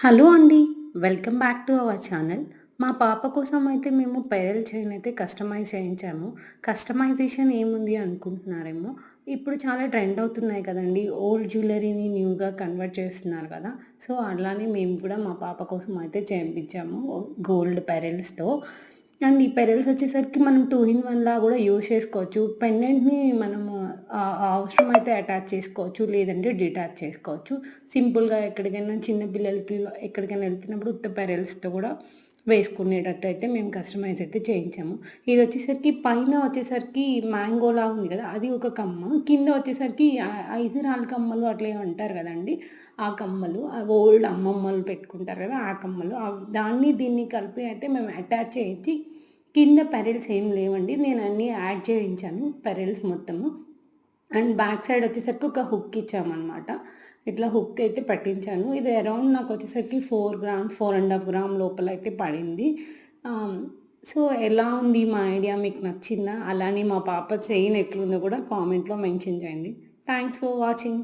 Hello అండి. Welcome back to our channel. మా పాప కోసం అయితే మేము పెరల్ చైన్ అయితే కస్టమైజ్ చేయించాము. కస్టమైజేషన్ ఏముంది అనుకుంటున్నారేమో! ఇప్పుడు చాలా ట్రెండ్ అవుతున్నాయి కదండీ! ఓల్డ్ జ్యువెల్లరీని న్యూగా కన్వర్ట్ చేస్తున్నారు కదా! సో, అలానే మేము కూడా మా పాప కోసం అయితే చేయించాము గోల్డ్ పెరల్స్‌తో. అండ్ ఈ పెరల్స్ వచ్చేసరికి మనం 2 ఇన్ 1 లా కూడా యూజ్ చేసుకోవచ్చు. పెండెంట్‌ని మనము అవసరమైతే అటాచ్ చేసుకోవచ్చు. లేదంటే డిటాచ్ చేసుకోవచ్చు. సింపుల్‌గా ఎక్కడికైనా చిన్న పిల్లలకి ఎక్కడికైనా వెళ్తున్నప్పుడు ఉత్త పెరల్స్‌తో కూడా వేసుకునేటట్టు అయితే మేము కస్టమైజ్ అయితే చేయించాము. ఇదొచ్చేసరికి పైన వచ్చేసరికి మ్యాంగోలా ఉంది కదా! అది ఒక కమ్మ. కింద వచ్చేసరికి ఐదురాళ్ళ కమ్మలు అట్లా ఏమో అంటారు కదండీ! ఆ కమ్మలు ఓల్డ్ అమ్మమ్మలు పెట్టుకుంటారు కదా! ఆ కమ్మలు దాన్ని దీన్ని కలిపి అయితే మేము అటాచ్ చేయించి కింద పెరల్స్ ఏం లేవండి. నేను అన్నీ యాడ్ చేయించాను పెరల్స్ మొత్తము. అండ్ బ్యాక్ సైడ్ వచ్చేసరికి ఒక హుక్ ఇచ్చామనమాట. ఇట్లా హుక్ అయితే పట్టించాను. ఇది అరౌండ్ నాకొచ్చేసరికి 4 గ్రామ్స్, 4½ గ్రామ్ లోపలైతే పడింది. ఆహ్, సో, ఎలా ఉంది మా ఐడియా మీకు నచ్చిందా? అలానే మా పాప చైన్ ఎట్లుందో కూడా కామెంట్‌లో మెన్షన్ చేయండి. Thanks for watching.